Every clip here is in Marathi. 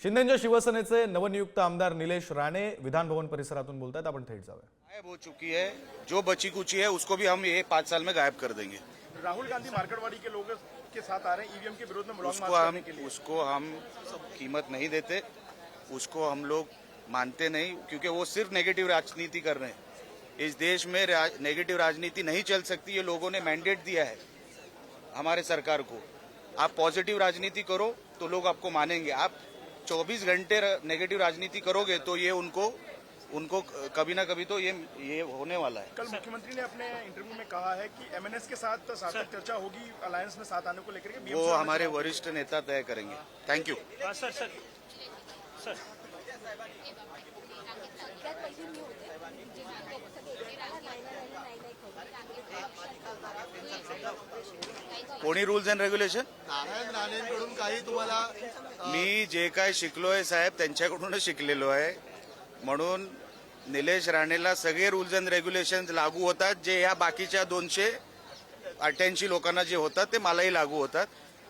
शिंदेच्या शिवसेनेचे नवनियुक्त आमदार निलेश राणे विधान भवन परिसरातून बोलतात। आपण थेट जाऊया। गायब हो चुकी है, जो बची कुची है उसको भी हम ये 5 साल में गायब कर देंगे। राहुल गांधी मार्केटवाड़ी के लोगों के साथ आ रहे हैं ईवीएम के विरोध में लॉन्ग मार्च करने के लिए। उसको हम कीमत नहीं देते, उसको हम लोग मानते नहीं, क्योंकि वो सिर्फ नेगेटिव राजनीति कर रहे हैं। इस देश में नेगेटिव राजनीति नहीं चल सकती। ये लोगों ने मैंडेट दिया है हमारे सरकार को। आप पॉजिटिव राजनीति करो तो लोग आपको मानेंगे। आप 24 घंटे नेगेटिव राजनीति करोगे तो ये उनको कभी ना कभी तो ये होने वाला है। कल मुख्यमंत्री ने अपने इंटरव्यू में कहा है कि एमएनएस के साथ सार्थक चर्चा होगी अलायंस में साथ आने को लेकर के। वो हमारे वरिष्ठ नेता तय करेंगे। Thank you. सर कोणी रूल्स अँड रेग्युलेशन? नारायण राणेंकडून काही तुम्हाला मी जे काय शिकलोय साहेब त्यांच्याकडूनच शिकलेलो आहे, म्हणून निलेश राणेला सगळे रूल्स अँड रेग्युलेशन लागू होतात। जे या बाकीच्या 288 लोकांना जे होतात ते मलाही लागू होतात।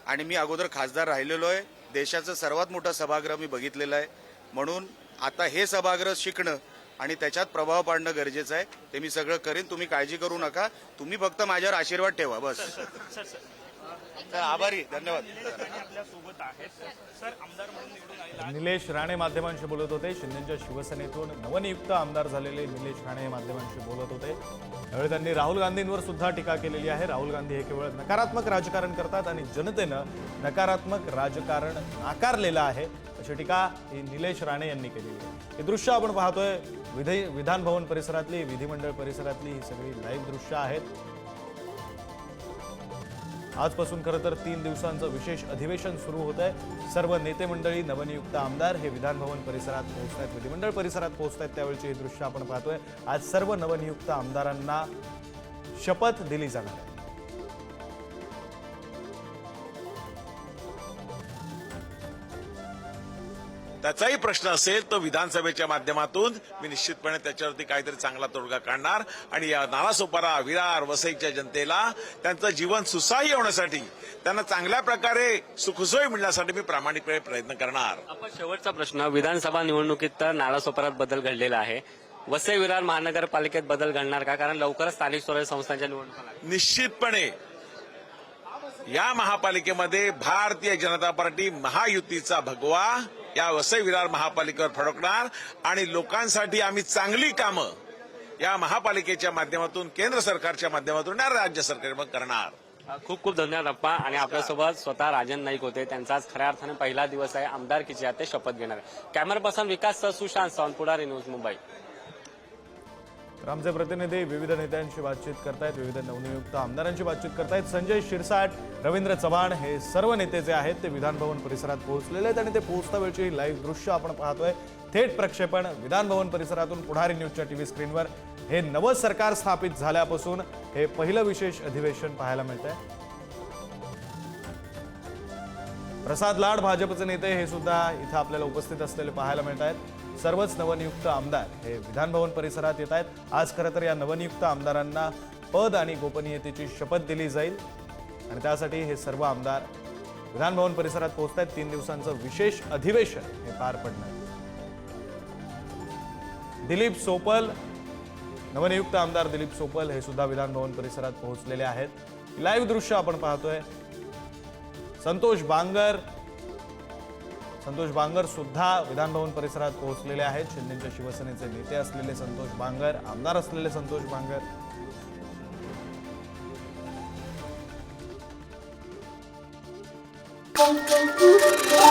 आणि मी अगोदर खासदार राहिलेलो आहे, देशाचं सर्वात मोठं सभागृह मी बघितलेलं आहे, म्हणून आता हे सभागृह शिकणं आणि त्याच्यात प्रभाव पाडणं गरजेचं आहे। ते मी सगळं करेन, तुम्ही काळजी करू नका। तुम्ही फक्त माझ्यावर आशीर्वाद ठेवा बस। तर आभारी, धन्यवाद। निलेश राणे माध्यमांशी बोलत होते। शिंदेच्या शिवसेनेतून नवनियुक्त आमदार झालेले निलेश राणे माध्यमांशी बोलत होते। यावेळी त्यांनी राहुल गांधींवर सुद्धा टीका केलेली आहे। राहुल गांधी हे केवळ नकारात्मक राजकारण करतात आणि जनतेनं नकारात्मक राजकारण नाकारलेलं आहे, अशी टीका ही निलेश राणे यांनी केलेली आहे। हे दृश्य आपण पाहतोय विधान भवन परिसरातली, विधिमंडळ परिसरातली ही सगळी लाईव्ह दृश्य आहेत। आजपासून खरं तर 3 दिवसांचं विशेष अधिवेशन सुरू होत आहे। सर्व नेते मंडळी, नवनियुक्त आमदार हे विधान भवन परिसरात पोहोचतायत, विधिमंडळ परिसरात पोहोचतायत। त्यावेळची हे दृश्य आपण पाहतोय। आज सर्व नवनियुक्त आमदारांना शपथ दिली जाणार आहे। त्याचाही प्रश्न असेल तो विधानसभेच्या माध्यमातून मी निश्चितपणे त्याच्यावरती काहीतरी चांगला तोडगा काढणार आणि या नालासोपारा, विरार, वसईच्या जनतेला त्यांचं जीवन सुसह्य होण्यासाठी, त्यांना चांगल्या प्रकारे सुखसोयी मिळण्यासाठी मी प्रामाणिकपणे प्रयत्न करणार। आपण शेवटचा प्रश्न, विधानसभा निवडणुकीत तर नालासोपारात बदल घडलेला आहे, वसई विरार महानगरपालिकेत बदल घडणार का? कारण लवकरच स्थानिक स्वराज्य संस्थांच्या निवडणुका लागतील। निश्चितपणे या महापालिकेमध्ये भारतीय जनता पार्टी महायुतीचा भगवा या वसई विरार महापालिकेवर फडकणार आणि लोकांसाठी आम्ही चांगली कामं या महापालिकेच्या माध्यमातून, केंद्र सरकारच्या माध्यमातून या राज्य सरकार करणार। खूप खूप धन्यवाद अप्पा। आणि आपल्यासोबत स्वतः राजन नाईक होते। त्यांचा आज खऱ्या अर्थाने पहिला दिवस आहे आमदारकीची, ते शपथ घेणार आहे। कॅमेरा पर्सन विकास सह सुशांत सावंत, पुढारी न्यूज, मुंबई। तर आमचे प्रतिनिधी विविध नेत्यांशी बातचीत करतायत, विविध नवनियुक्त आमदारांशी बातचीत करतायत। संजय शिरसाट, रवींद्र चव्हाण हे सर्व नेते जे आहेत ते विधान भवन परिसरात पोहोचलेले आहेत आणि ते पोहोचता वेळची लाईव्ह दृश्य आपण पाहतोय। थेट प्रक्षेपण विधान भवन परिसरातून पुढारी न्यूजच्या टीव्ही स्क्रीनवर। हे नवं सरकार स्थापित झाल्यापासून हे पहिलं विशेष अधिवेशन पाहायला मिळतंय। प्रसाद लाड भाजपचे नेते हे सुद्धा इथं आपल्याला उपस्थित असलेले पाहायला मिळत आहेत। सर्वच नवनियुक्त आमदार हे विधान भवन परिसरात येत आहेत। आज खरं तर या नवनियुक्त आमदारांना पद आणि गोपनीयतेची शपथ दिली जाईल आणि त्यासाठी हे सर्व आमदार विधान भवन परिसरात पोहोचत आहेत। 3 दिवसांचं विशेष अधिवेशन हे पार पडणार आहे। दिलीप सोपल, नवनियुक्त आमदार दिलीप सोपल हे सुद्धा विधान भवन परिसरात पोहोचलेले आहेत। लाईव्ह दृश्य आपण पाहतोय। संतोष बांगर सुद्धा विधान भवन परिसरात पोहोचलेले आहेत। शिंदेच्या शिवसेनेचे नेते असलेले संतोष बांगर, आमदार असलेले संतोष बांगर। Thank you.